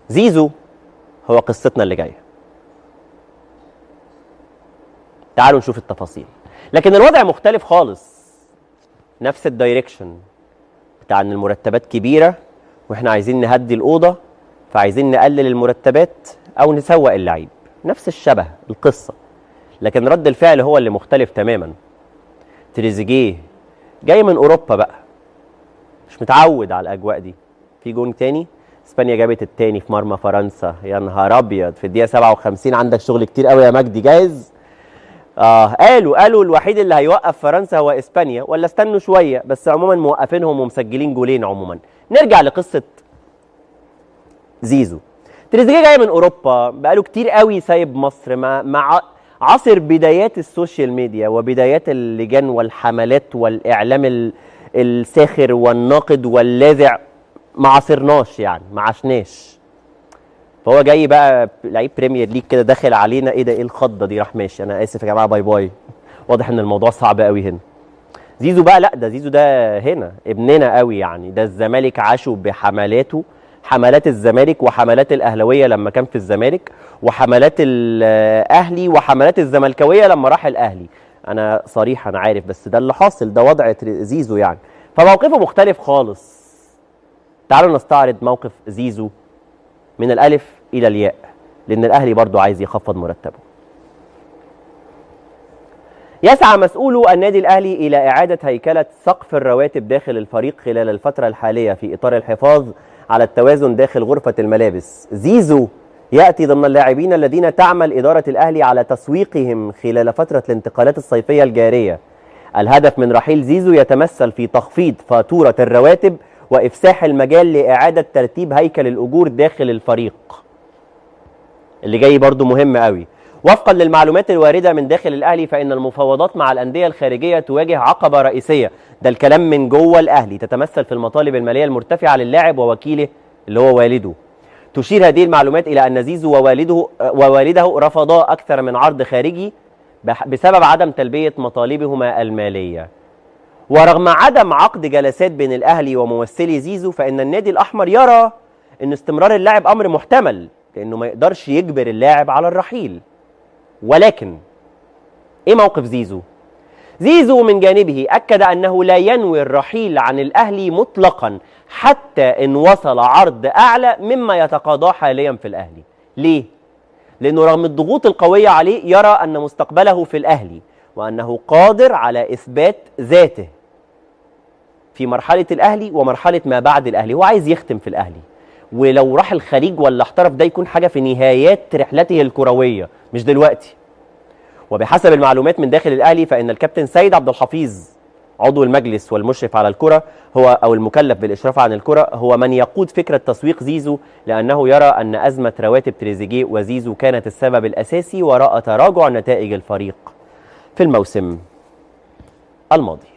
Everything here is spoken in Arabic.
زيزو هو قصتنا اللي جايه. تعالوا نشوف التفاصيل. لكن الوضع مختلف خالص، نفس الدايركشن بتاع ان المرتبات كبيره واحنا عايزين نهدي الاوضه فعايزين نقلل المرتبات او نسوق اللعيب، نفس الشبه القصه، لكن رد الفعل هو اللي مختلف تماما. تريزيجيه جاي من اوروبا بقى، مش متعود على الاجواء دي. في جون تاني، اسبانيا جابت التاني في مرمى فرنسا، يا نهار ابيض، في الدقيقه 57. عندك شغل كتير قوي يا مجدي، جاهز؟ قالوا الوحيد اللي هيوقف فرنسا هو اسبانيا، ولا استنوا شويه، بس عموما موقفينهم ومسجلين جولين. عموما نرجع لقصه زيزو. تريزيجيه جاي من اوروبا، بقاله كتير قوي سايب مصر، مع عصر بدايات السوشيال ميديا وبدايات اللجان والحملات والاعلام الساخر والناقد واللاذع، ما عاصرناش يعني، ما عشناش. فهو جاي بقى لعيب بريمير ليج كده داخل علينا، ايه ده، ايه الخضه دي، راح ماشي، انا اسف يا جماعه، باي باي. واضح ان الموضوع صعب قوي هنا. زيزو بقى لا، ده زيزو ده هنا ابننا قوي يعني، ده الزمالك عاشوا بحملاته، حملات الزمالك وحملات الاهلاويه لما كان في الزمالك، وحملات الاهلي وحملات الزملكاويه لما راح الاهلي. انا صريح، انا عارف، بس ده اللي حاصل، ده وضع زيزو يعني، فموقفه مختلف خالص. تعالوا نستعرض موقف زيزو من الالف الى الياء، لان الاهلي برضو عايز يخفض مرتبه. يسعى مسؤولو النادي الاهلي الى اعاده هيكله سقف الرواتب داخل الفريق خلال الفتره الحاليه في اطار الحفاظ على التوازن داخل غرفه الملابس. زيزو ياتي ضمن اللاعبين الذين تعمل اداره الاهلي على تسويقهم خلال فتره الانتقالات الصيفيه الجاريه. الهدف من رحيل زيزو يتمثل في تخفيض فاتوره الرواتب وافساح المجال لاعاده ترتيب هيكل الاجور داخل الفريق. اللي جاي برضو مهم قوي. وفقا للمعلومات الوارده من داخل الاهلي، فان المفاوضات مع الانديه الخارجيه تواجه عقبه رئيسيه، ده الكلام من جوه الاهلي، تتمثل في المطالب الماليه المرتفعه للاعب ووكيله اللي هو والده. تشير هذه المعلومات الى ان زيزو ووالده رفضا اكثر من عرض خارجي بسبب عدم تلبيه مطالبهما الماليه. ورغم عدم عقد جلسات بين الاهلي وممثلي زيزو، فان النادي الاحمر يرى ان استمرار اللاعب امر محتمل، لانه ما يقدرش يجبر اللاعب على الرحيل. ولكن ايه موقف زيزو؟ زيزو من جانبه اكد انه لا ينوي الرحيل عن الاهلي مطلقا حتى ان وصل عرض اعلى مما يتقاضاه حاليا في الاهلي. ليه؟ لانه رغم الضغوط القويه عليه يرى ان مستقبله في الاهلي، وانه قادر على اثبات ذاته في مرحله الاهلي ومرحله ما بعد الاهلي. هو عايز يختم في الاهلي، ولو راح الخليج ولا احترف ده يكون حاجه في نهايات رحلته الكرويه، مش دلوقتي. وبحسب المعلومات من داخل الاهلي، فان الكابتن سيد عبد الحفيظ عضو المجلس والمشرف على الكره هو او المكلف بالاشراف عن الكره هو من يقود فكره تسويق زيزو، لانه يرى ان ازمه رواتب تريزيجيه وزيزو كانت السبب الاساسي وراء تراجع نتائج الفريق في الموسم الماضي.